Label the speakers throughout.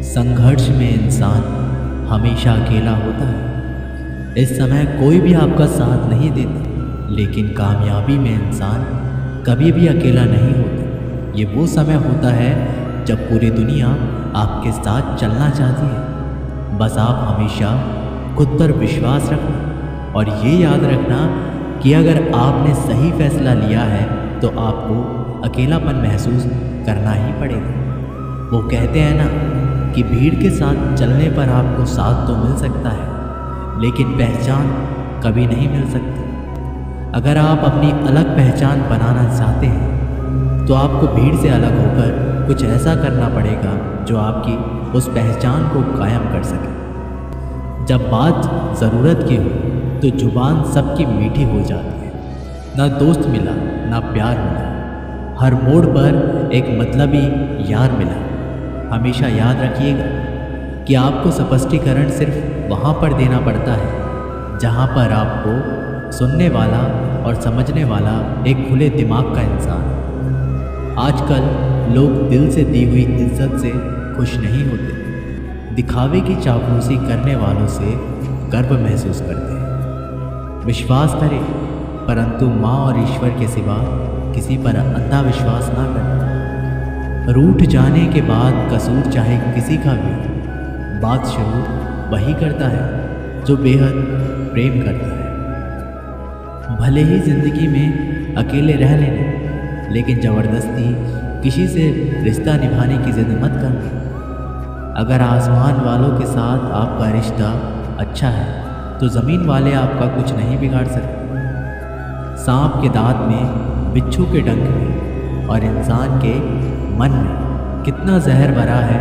Speaker 1: संघर्ष में इंसान हमेशा अकेला होता है। इस समय कोई भी आपका साथ नहीं देता, लेकिन कामयाबी में इंसान कभी भी अकेला नहीं होता। ये वो समय होता है जब पूरी दुनिया आपके साथ चलना चाहती है। बस आप हमेशा खुद पर विश्वास रखना और ये याद रखना कि अगर आपने सही फैसला लिया है तो आपको अकेलापन महसूस करना ही पड़ेगा। वो कहते हैं ना कि भीड़ के साथ चलने पर आपको साथ तो मिल सकता है, लेकिन पहचान कभी नहीं मिल सकती। अगर आप अपनी अलग पहचान बनाना चाहते हैं तो आपको भीड़ से अलग होकर कुछ ऐसा करना पड़ेगा जो आपकी उस पहचान को कायम कर सके। जब बात ज़रूरत की हो तो जुबान सबकी मीठी हो जाती है। ना दोस्त मिला, ना प्यार मिला, हर मोड़ पर एक मतलबी यार मिला। हमेशा याद रखिएगा कि आपको स्पष्टीकरण सिर्फ वहाँ पर देना पड़ता है जहाँ पर आपको सुनने वाला और समझने वाला एक खुले दिमाग का इंसान। आजकल लोग दिल से दी हुई इज्जत से खुश नहीं होते, दिखावे की चापलूसी करने वालों से गर्व महसूस करते हैं। विश्वास करें, परंतु माँ और ईश्वर के सिवा किसी पर अंधा विश्वास ना करें। रूठ जाने के बाद कसूर चाहे किसी का भी, बात शुरू वही करता है जो बेहद प्रेम करता है। भले ही जिंदगी में अकेले रह लेना, लेकिन ज़बरदस्ती किसी से रिश्ता निभाने की जिद मत करना। अगर आसमान वालों के साथ आपका रिश्ता अच्छा है तो ज़मीन वाले आपका कुछ नहीं बिगाड़ सकते। सांप के दांत में, बिच्छू के डंक में और इंसान के मन में कितना जहर भरा है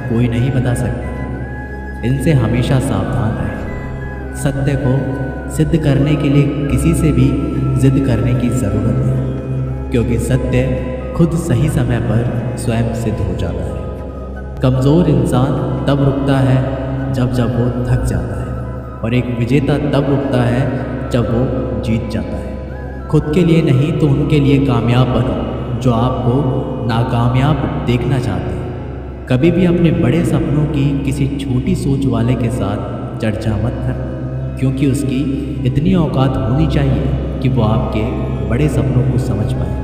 Speaker 1: कोई नहीं बता सकता। इनसे हमेशा सावधान रहें। सत्य को सिद्ध करने के लिए किसी से भी जिद करने की ज़रूरत नहीं, क्योंकि सत्य खुद सही समय पर स्वयं सिद्ध हो जाता है। कमज़ोर इंसान तब रुकता है जब वो थक जाता है, और एक विजेता तब रुकता है जब वो जीत जाता है। खुद के लिए नहीं तो उनके लिए कामयाब बनो जो आपको नाकामयाब देखना चाहते हैं। कभी भी अपने बड़े सपनों की किसी छोटी सोच वाले के साथ चर्चा मत करना, क्योंकि उसकी इतनी औकात होनी चाहिए कि वो आपके बड़े सपनों को समझ पाए।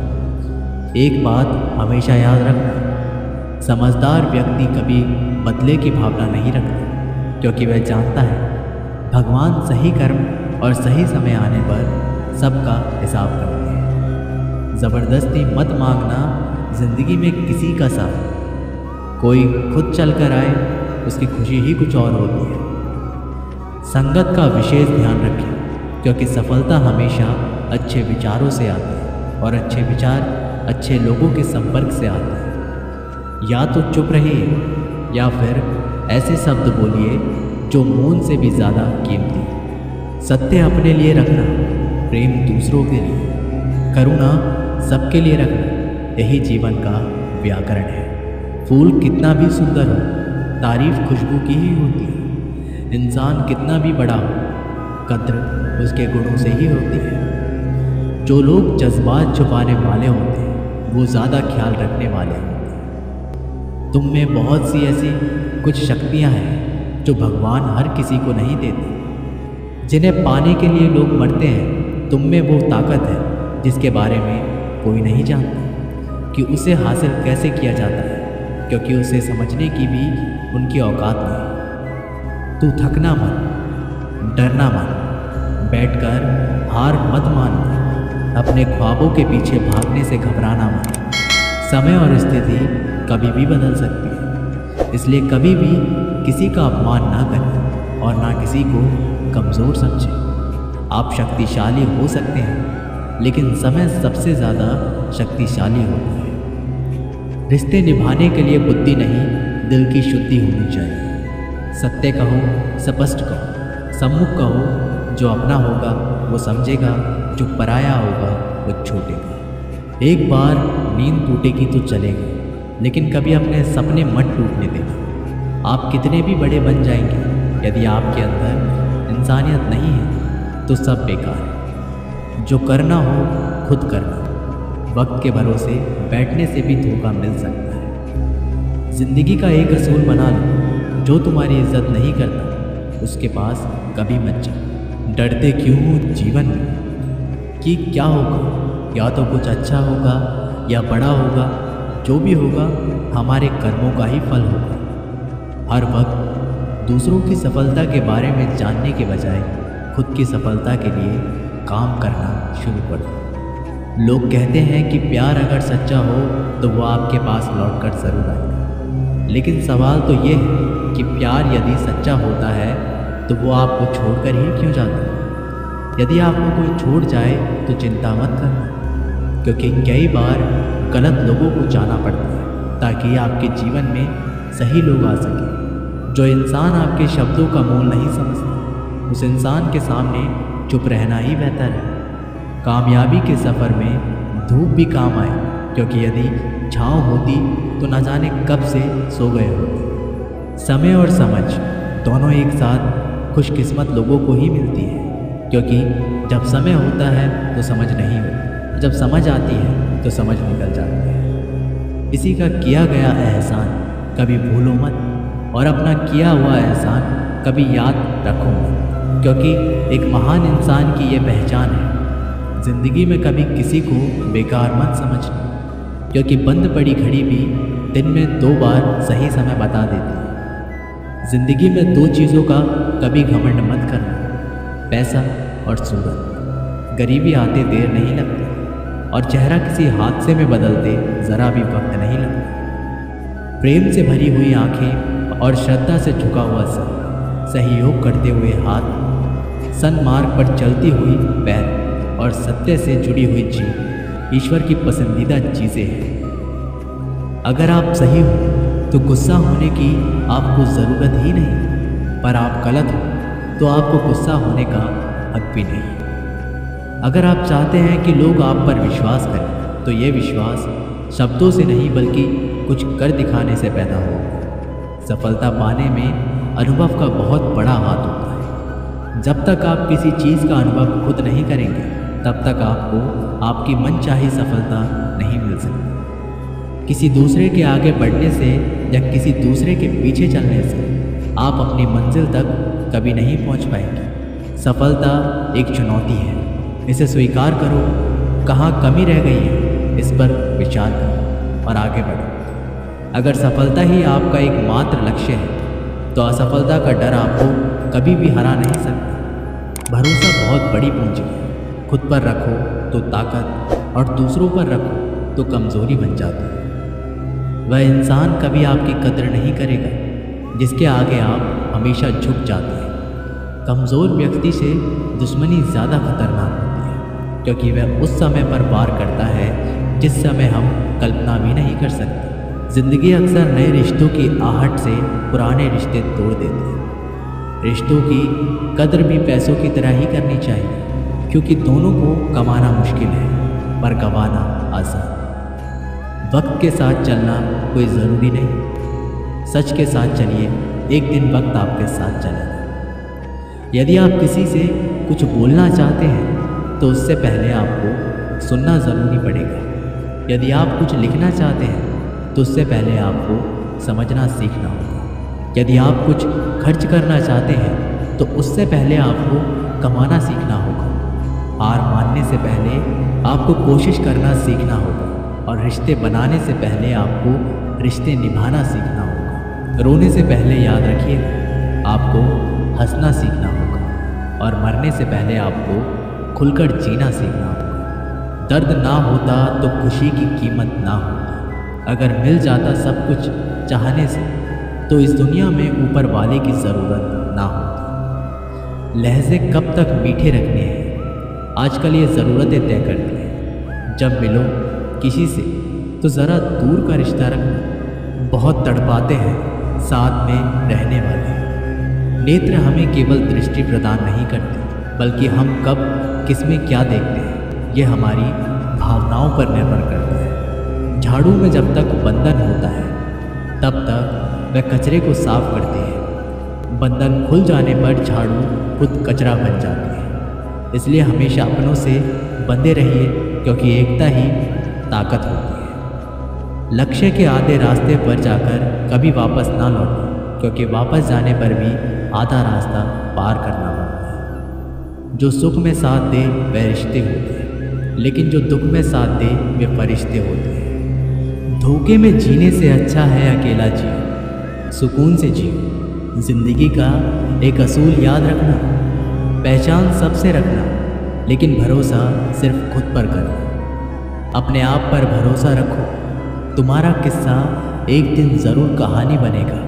Speaker 1: एक बात हमेशा याद रखना, समझदार व्यक्ति कभी बदले की भावना नहीं रखता, क्योंकि वह जानता है भगवान सही कर्म और सही समय आने पर सबका हिसाब करते हैं। ज़बरदस्ती मत मांगना ज़िंदगी में किसी का साथ। कोई खुद चल कर आए, उसकी खुशी ही कुछ और होती है। संगत का विशेष ध्यान रखें, क्योंकि सफलता हमेशा अच्छे विचारों से आती है और अच्छे विचार अच्छे लोगों के संपर्क से आते हैं। या तो चुप रहिए या फिर ऐसे शब्द बोलिए जो मौन से भी ज़्यादा कीमती। सत्य अपने लिए रखना, प्रेम दूसरों के लिए, करुणा सबके लिए रखना, यही जीवन का व्याकरण है। फूल कितना भी सुंदर हो, तारीफ खुशबू की ही होती है। इंसान कितना भी बड़ा हो, कद्र उसके गुणों से ही होती है। जो लोग जज्बात छुपाने वाले होते हैं वो ज़्यादा ख्याल रखने वाले होते हैं। तुम में बहुत सी ऐसी कुछ शक्तियाँ हैं जो भगवान हर किसी को नहीं देते। जिन्हें पाने के लिए लोग मरते हैं, तुम में वो ताकत है जिसके बारे में कोई नहीं जानता कि उसे हासिल कैसे किया जाता है, क्योंकि उसे समझने की भी उनकी औकात नहीं। तू थकना मत, डरना मत, बैठकर हार मत मानना, अपने ख्वाबों के पीछे भागने से घबराना मत। समय और स्थिति कभी भी बदल सकती है, इसलिए कभी भी किसी का अपमान ना करें और ना किसी को कमज़ोर समझें। आप शक्तिशाली हो सकते हैं, लेकिन समय सबसे ज़्यादा शक्तिशाली होता है। रिश्ते निभाने के लिए बुद्धि नहीं, दिल की शुद्धि होनी चाहिए। सत्य कहो, स्पष्ट कहो, सम्मुख कहो। जो अपना होगा वो समझेगा, जो पराया होगा वो छूटेगा। एक बार नींद टूटेगी तो चलेगा, लेकिन कभी अपने सपने मत टूटने देना। आप कितने भी बड़े बन जाएंगे, यदि आपके अंदर इंसानियत नहीं है तो सब बेकार है। जो करना हो खुद करना। वक्त के भरोसे बैठने से भी धोखा मिल सकता है। ज़िंदगी का एक असूल बना लो, जो तुम्हारी इज्जत नहीं करता उसके पास कभी मत जाओ। डरते क्यों हो जीवन में कि क्या होगा, या तो कुछ अच्छा होगा या बड़ा होगा, जो भी होगा हमारे कर्मों का ही फल होगा। हर वक्त दूसरों की सफलता के बारे में जानने के बजाय खुद की सफलता के लिए काम करना शुरू कर दो। लोग कहते हैं कि प्यार अगर सच्चा हो तो वो आपके पास लौटकर ज़रूर आएगा, लेकिन सवाल तो ये है कि प्यार यदि सच्चा होता है तो वो आपको छोड़कर ही क्यों जाता है। यदि आपको कोई छोड़ जाए तो चिंता मत करना, क्योंकि कई बार गलत लोगों को जाना पड़ता है ताकि आपके जीवन में सही लोग आ सकें। जो इंसान आपके शब्दों का मोल नहीं समझता उस इंसान के सामने चुप रहना ही बेहतर है। कामयाबी के सफ़र में धूप भी काम आए, क्योंकि यदि छाँव होती तो न जाने कब से सो गए होते। समय और समझ दोनों एक साथ खुशकिस्मत लोगों को ही मिलती है, क्योंकि जब समय होता है तो समझ नहीं होती, जब समझ आती है तो समझ निकल जाती है। किसी का किया गया एहसान कभी भूलो मत, और अपना किया हुआ एहसान कभी याद रखो मत, क्योंकि एक महान इंसान की ये पहचान है। ज़िंदगी में कभी किसी को बेकार मत समझना, क्योंकि बंद पड़ी घड़ी भी दिन में 2 बार सही समय बता देती है। ज़िंदगी में 2 चीज़ों का कभी घमंड मत करना, पैसा और सूरत। गरीबी आते देर नहीं लगती, और चेहरा किसी हादसे में बदलते ज़रा भी वक्त नहीं लगता। प्रेम से भरी हुई आंखें और श्रद्धा से झुका हुआ सर, सहयोग करते हुए हाथ, सन्मार्ग पर चलती हुई पैर और सत्य से जुड़ी हुई जीव ईश्वर की पसंदीदा चीज़ें हैं। अगर आप सही हो तो गुस्सा होने की आपको ज़रूरत ही नहीं, पर आप गलत हो तो आपको गुस्सा होने का हक भी नहीं। अगर आप चाहते हैं कि लोग आप पर विश्वास करें तो ये विश्वास शब्दों से नहीं बल्कि कुछ कर दिखाने से पैदा हो। सफलता पाने में अनुभव का बहुत बड़ा हाथ होता है। जब तक आप किसी चीज़ का अनुभव खुद नहीं करेंगे तब तक आपको आपकी मनचाही सफलता नहीं मिल सकती। किसी दूसरे के आगे बढ़ने से या किसी दूसरे के पीछे चलने से आप अपनी मंजिल तक कभी नहीं पहुंच पाएंगे। सफलता एक चुनौती है, इसे स्वीकार करो। कहाँ कमी रह गई है इस पर विचार करो और आगे बढ़ो। अगर सफलता ही आपका एकमात्र लक्ष्य है तो असफलता का डर आपको कभी भी हरा नहीं सकता। भरोसा बहुत बड़ी पूंजी है। खुद पर रखो तो ताकत और दूसरों पर रखो तो कमज़ोरी बन जाती है। वह इंसान कभी आपकी कद्र नहीं करेगा जिसके आगे आप हमेशा झुक जाते हैं। कमज़ोर व्यक्ति से दुश्मनी ज़्यादा खतरनाक होती है, क्योंकि वह उस समय पर वार करता है जिस समय हम कल्पना भी नहीं कर सकते। ज़िंदगी अक्सर नए रिश्तों की आहट से पुराने रिश्ते तोड़ देती है। रिश्तों की कद्र भी पैसों की तरह ही करनी चाहिए, क्योंकि दोनों को कमाना मुश्किल है पर गंवाना आसान। वक्त के साथ चलना कोई ज़रूरी नहीं, सच के साथ चलिए, एक दिन वक्त आपके साथ चलेगा। यदि आप किसी से कुछ बोलना चाहते हैं तो उससे पहले आपको सुनना ज़रूरी पड़ेगा। यदि आप कुछ लिखना चाहते हैं तो उससे पहले आपको समझना सीखना होगा। यदि आप कुछ खर्च करना चाहते हैं तो उससे पहले आपको कमाना सीखना होगा। हार मानने से पहले आपको कोशिश करना सीखना होगा, और रिश्ते बनाने से पहले आपको रिश्ते निभाना सीखना होगा। रोने से पहले याद रखिएगा आपको हंसना सीखना होगा, और मरने से पहले आपको खुलकर जीना सीखना होगा। दर्द ना होता तो खुशी की कीमत ना होती। अगर मिल जाता सब कुछ चाहने से तो इस दुनिया में ऊपर वाले की ज़रूरत ना होती। लहज़े कब तक मीठे रखने हैं आजकल ये ज़रूरतें तय करती हैं। जब मिलो किसी से तो ज़रा दूर का रिश्ता रखना। बहुत तड़पाते हैं साथ में रहने वाले। नेत्र हमें केवल दृष्टि प्रदान नहीं करते, बल्कि हम कब किस में क्या देखते हैं ये हमारी भावनाओं पर निर्भर करता है। झाड़ू में जब तक बंधन होता है तब तक वह कचरे को साफ करती है। बंधन खुल जाने पर झाड़ू खुद कचरा बन जाती है। इसलिए हमेशा अपनों से बंधे रहिए, क्योंकि एकता ही ताकत होती है। लक्ष्य के आधे रास्ते पर जाकर कभी वापस ना लौटें, क्योंकि वापस जाने पर भी आधा रास्ता पार करना पड़ता है। जो सुख में साथ दे वह रिश्ते होते हैं, लेकिन जो दुख में साथ दे वे फरिश्ते होते हैं। धोखे में जीने से अच्छा है अकेला जियो, सुकून से जियो। जिंदगी का एक असूल याद रखना, पहचान सबसे रखना, लेकिन भरोसा सिर्फ खुद पर करना। अपने आप पर भरोसा रखो, तुम्हारा किस्सा एक दिन ज़रूर कहानी बनेगा।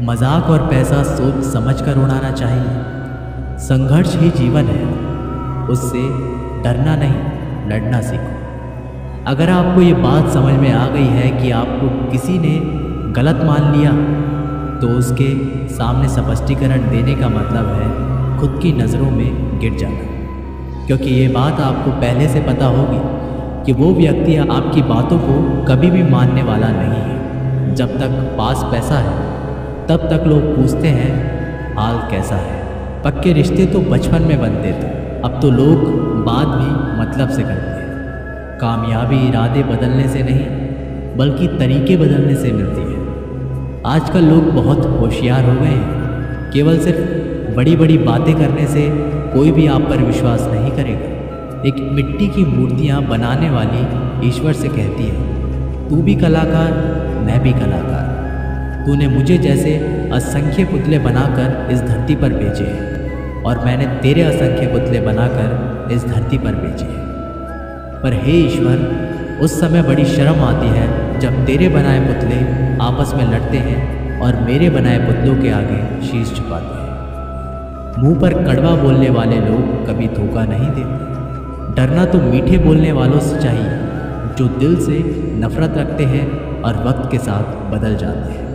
Speaker 1: मजाक और पैसा सोच समझ कर उड़ाना चाहिए। संघर्ष ही जीवन है, उससे डरना नहीं लड़ना सीखो। अगर आपको ये बात समझ में आ गई है कि आपको किसी ने गलत मान लिया, तो उसके सामने स्पष्टीकरण देने का मतलब है खुद की नज़रों में गिर जाना। क्योंकि ये बात आपको पहले से पता होगी कि वो व्यक्ति आपकी बातों को कभी भी मानने वाला नहीं है। जब तक पास पैसा है तब तक लोग पूछते हैं हाल कैसा है। पक्के रिश्ते तो बचपन में बनते थे, अब तो लोग बात भी मतलब से करते हैं। कामयाबी इरादे बदलने से नहीं बल्कि तरीके बदलने से मिलती है। आजकल लोग बहुत होशियार हो गए हैं, केवल सिर्फ बड़ी बड़ी बातें करने से कोई भी आप पर विश्वास नहीं करेगा। एक मिट्टी की मूर्तियाँ बनाने वाली ईश्वर से कहती है, तू भी कलाकार मैं भी कलाकार। तूने मुझे जैसे असंख्य पुतले बनाकर इस धरती पर भेजे हैं और मैंने तेरे असंख्य पुतले बनाकर इस धरती पर भेजे हैं। पर हे ईश्वर, उस समय बड़ी शर्म आती है जब तेरे बनाए पुतले आपस में लड़ते हैं और मेरे बनाए पुतलों के आगे शीश झुकाते हैं। मुंह पर कड़वा बोलने वाले लोग कभी धोखा नहीं देते। डरना तो मीठे बोलने वालों से चाहिए, जो दिल से नफरत रखते हैं और वक्त के साथ बदल जाते हैं।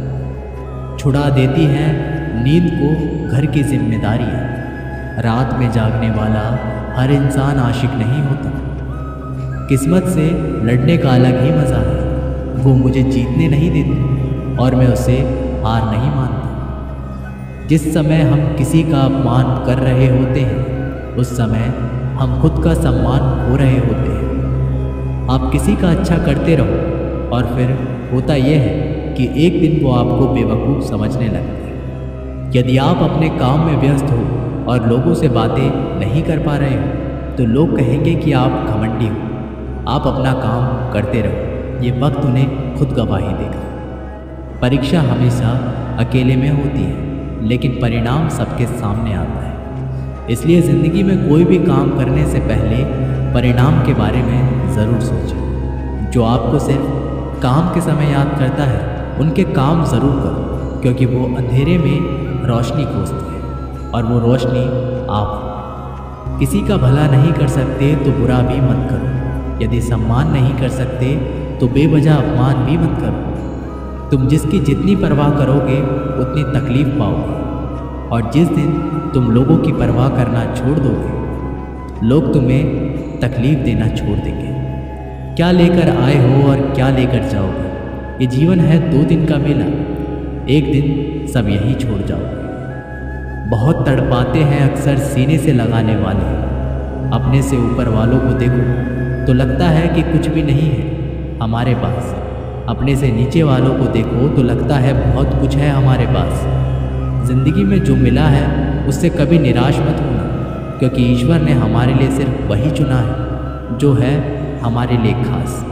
Speaker 1: छुड़ा देती हैं नींद को घर की जिम्मेदारियाँ। रात में जागने वाला हर इंसान आशिक नहीं होता। किस्मत से लड़ने का अलग ही मज़ा है। वो मुझे जीतने नहीं देती और मैं उसे हार नहीं मानता। जिस समय हम किसी का अपमान कर रहे होते हैं, उस समय हम खुद का सम्मान खो रहे होते हैं। आप किसी का अच्छा करते रहो और फिर होता यह है कि एक दिन वो आपको बेवकूफ़ समझने लगते हैं। यदि आप अपने काम में व्यस्त हो और लोगों से बातें नहीं कर पा रहे हो, तो लोग कहेंगे कि आप घमंडी हो। आप अपना काम करते रहो, ये वक्त उन्हें खुद गवाही देगा। परीक्षा हमेशा अकेले में होती है, लेकिन परिणाम सबके सामने आता है। इसलिए ज़िंदगी में कोई भी काम करने से पहले परिणाम के बारे में ज़रूर सोचें। जो आपको सिर्फ काम के समय याद करता है, उनके काम ज़रूर करो, क्योंकि वो अंधेरे में रोशनी खोजते हैं और वो रोशनी आप हो। किसी का भला नहीं कर सकते तो बुरा भी मत करो। यदि सम्मान नहीं कर सकते तो बेवजह अपमान भी मत करो। तुम जिसकी जितनी परवाह करोगे उतनी तकलीफ पाओगे, और जिस दिन तुम लोगों की परवाह करना छोड़ दोगे, लोग तुम्हें तकलीफ देना छोड़ देंगे। क्या लेकर आए हो और क्या लेकर जाओगे? ये जीवन है 2 दिन का मेला, एक दिन सब यही छोड़ जाओगे। बहुत तड़पाते हैं अक्सर सीने से लगाने वाले। अपने से ऊपर वालों को देखो तो लगता है कि कुछ भी नहीं है हमारे पास। अपने से नीचे वालों को देखो तो लगता है बहुत कुछ है हमारे पास। ज़िंदगी में जो मिला है उससे कभी निराश मत होना, क्योंकि ईश्वर ने हमारे लिए सिर्फ वही चुना है जो है हमारे लिए खास।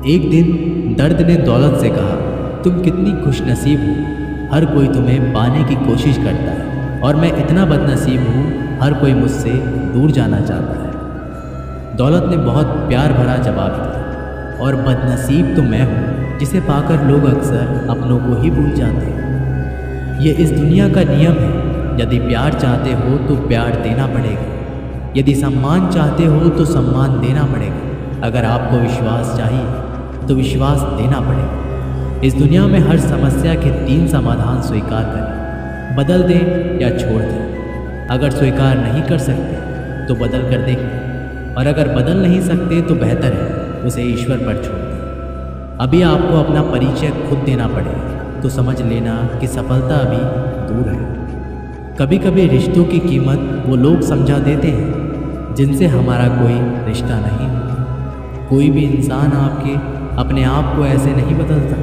Speaker 1: एक दिन दर्द ने दौलत से कहा, तुम कितनी खुशनसीब हो, हर कोई तुम्हें पाने की कोशिश करता है और मैं इतना बदनसीब हूँ, हर कोई मुझसे दूर जाना चाहता है। दौलत ने बहुत प्यार भरा जवाब दिया, और बदनसीब तो मैं हूँ जिसे पाकर लोग अक्सर अपनों को ही भूल जाते हैं। ये इस दुनिया का नियम है। यदि प्यार चाहते हो तो प्यार देना पड़ेगा, यदि सम्मान चाहते हो तो सम्मान देना पड़ेगा। अगर आपको विश्वास चाहिए तो विश्वास देना पड़ेगा। इस दुनिया में हर समस्या के 3 समाधान स्वीकार करें, बदल दें या छोड़ दें। अगर स्वीकार नहीं कर सकते तो बदल कर देखें, और अगर बदल नहीं सकते तो बेहतर है उसे ईश्वर पर छोड़ दें। अभी आपको अपना परिचय खुद देना पड़ेगा, तो समझ लेना कि सफलता अभी दूर है। कभी कभी रिश्तों की कीमत वो लोग समझा देते हैं जिनसे हमारा कोई रिश्ता नहीं होता। कोई भी इंसान आपके अपने आप को ऐसे नहीं बदलता।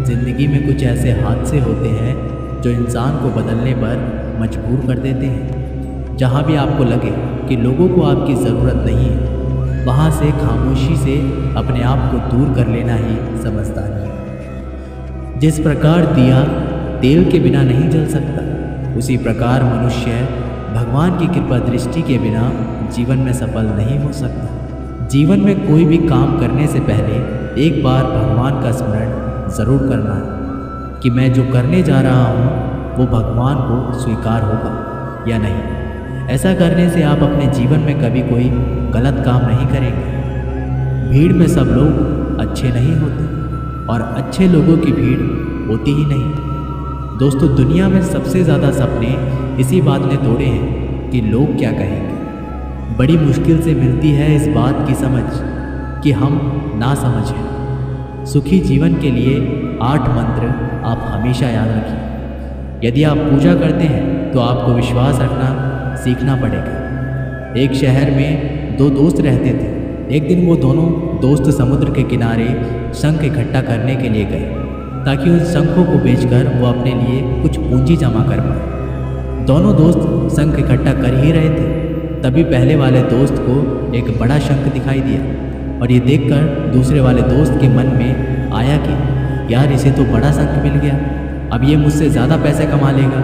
Speaker 1: ज़िंदगी में कुछ ऐसे हादसे होते हैं जो इंसान को बदलने पर मजबूर कर देते हैं। जहाँ भी आपको लगे कि लोगों को आपकी ज़रूरत नहीं है, वहाँ से खामोशी से अपने आप को दूर कर लेना ही समझदारी है। जिस प्रकार दिया तेल के बिना नहीं जल सकता, उसी प्रकार मनुष्य भगवान की कृपा दृष्टि के बिना जीवन में सफल नहीं हो सकता। जीवन में कोई भी काम करने से पहले एक बार भगवान का स्मरण ज़रूर करना है कि मैं जो करने जा रहा हूँ वो भगवान को स्वीकार होगा या नहीं। ऐसा करने से आप अपने जीवन में कभी कोई गलत काम नहीं करेंगे। भीड़ में सब लोग अच्छे नहीं होते और अच्छे लोगों की भीड़ होती ही नहीं। दोस्तों, दुनिया में सबसे ज़्यादा सपने इसी बात ने तोड़े हैं कि लोग क्या कहेंगे। बड़ी मुश्किल से मिलती है इस बात की समझ कि हम ना समझ हैं। सुखी जीवन के लिए 8 मंत्र आप हमेशा याद रखिए। यदि आप पूजा करते हैं तो आपको विश्वास रखना सीखना पड़ेगा। एक शहर में 2 दोस्त रहते थे। एक दिन वो दोनों दोस्त समुद्र के किनारे शंख इकट्ठा करने के लिए गए ताकि उन शंखों को बेचकर वो अपने लिए कुछ पूंजी जमा कर पाए। दोनों दोस्त शंख इकट्ठा कर ही रहे थे, तभी पहले वाले दोस्त को एक बड़ा शंख दिखाई दिया और ये देखकर दूसरे वाले दोस्त के मन में आया कि यार, इसे तो बड़ा शंख मिल गया, अब ये मुझसे ज़्यादा पैसे कमा लेगा।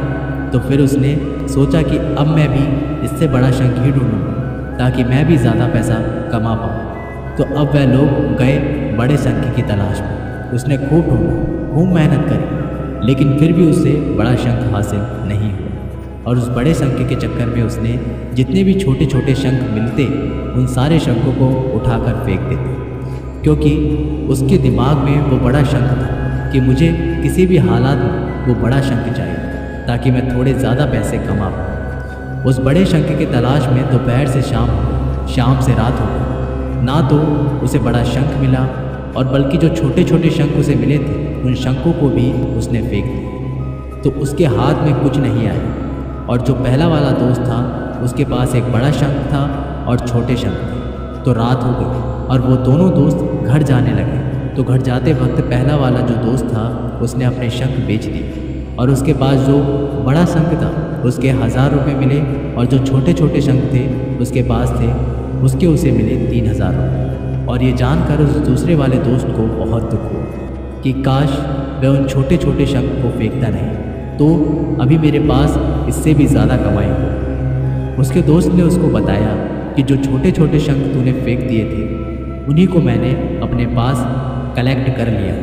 Speaker 1: तो फिर उसने सोचा कि अब मैं भी इससे बड़ा शंख ही ढूंढूंगा ताकि मैं भी ज़्यादा पैसा कमा पाऊँ। तो अब वह लोग गए बड़े शंख की तलाश में। उसने खूब ढूंढा, खूब मेहनत करी, लेकिन फिर भी उसे बड़ा शंख हासिल नहीं हुआ। और उस बड़े शंख के चक्कर में उसने जितने भी छोटे छोटे शंख मिलते उन सारे शंखों को उठाकर फेंक देते, क्योंकि उसके दिमाग में वो बड़ा शंख था कि मुझे किसी भी हालात में वो बड़ा शंख चाहिए ताकि मैं थोड़े ज़्यादा पैसे कमा पाऊँ। उस बड़े शंख की तलाश में दोपहर से शाम हो, शाम से रात हो गई। ना तो उसे बड़ा शंख मिला और बल्कि जो छोटे छोटे शंख उसे मिले थे उन शंखों को भी उसने फेंक दिया। तो उसके हाथ में कुछ नहीं आया। और जो पहला वाला दोस्त था उसके पास एक बड़ा शंख था और छोटे शंख थे। तो रात हो गई और वो दोनों दोस्त घर जाने लगे। तो घर जाते वक्त पहला वाला जो दोस्त था उसने अपने शंख बेच दिए और उसके पास जो बड़ा शंख था उसके 1000 रुपये मिले और जो छोटे छोटे शंख थे उसके पास थे उसके उसे मिले 3000 रुपये। और ये जानकर उस दूसरे वाले दोस्त को बहुत दुख हुआ कि काश वह उन छोटे छोटे शंख को फेंकता नहीं तो अभी मेरे पास इससे भी ज़्यादा कमाई हो। उसके दोस्त ने उसको बताया कि जो छोटे छोटे शंख तूने फेंक दिए थे उन्हीं को मैंने अपने पास कलेक्ट कर लिया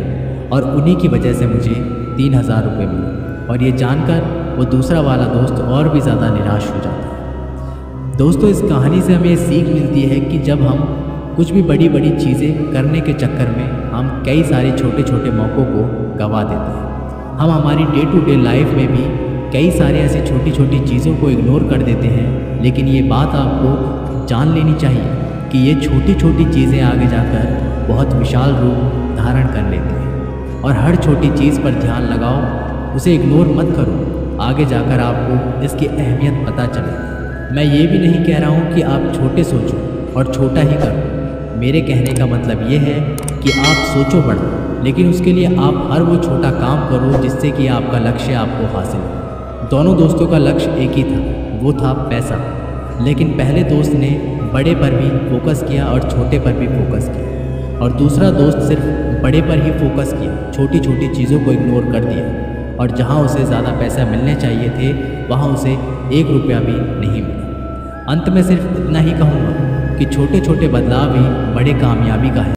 Speaker 1: और उन्हीं की वजह से मुझे 3000 रुपये मिले। और ये जानकर वो दूसरा वाला दोस्त और भी ज़्यादा निराश हो जाता है। दोस्तों, इस कहानी से हमें सीख मिलती है कि जब हम कुछ भी बड़ी बड़ी चीज़ें करने के चक्कर में हम कई सारे छोटे छोटे मौक़ों को गंवा देते हैं। हम हमारी डे टू डे लाइफ में भी कई सारे ऐसी छोटी छोटी चीज़ों को इग्नोर कर देते हैं, लेकिन ये बात आपको जान लेनी चाहिए कि ये छोटी छोटी चीज़ें आगे जाकर बहुत विशाल रूप धारण कर लेती हैं। और हर छोटी चीज़ पर ध्यान लगाओ, उसे इग्नोर मत करो, आगे जाकर आपको इसकी अहमियत पता चले। मैं ये भी नहीं कह रहा हूँ कि आप छोटे सोचो और छोटा ही करो। मेरे कहने का मतलब ये है कि आप सोचो बड़ा, लेकिन उसके लिए आप हर वो छोटा काम करो जिससे कि आपका लक्ष्य आपको हासिल हो। दोनों दोस्तों का लक्ष्य एक ही था, वो था पैसा। लेकिन पहले दोस्त ने बड़े पर भी फोकस किया और छोटे पर भी फोकस किया, और दूसरा दोस्त सिर्फ बड़े पर ही फोकस किया, छोटी छोटी चीज़ों को इग्नोर कर दिया। और जहाँ उसे ज़्यादा पैसा मिलने चाहिए थे वहाँ उसे 1 रुपया भी नहीं मिला। अंत में सिर्फ इतना ही कहूँगा कि छोटे छोटे बदलाव ही बड़े कामयाबी का है।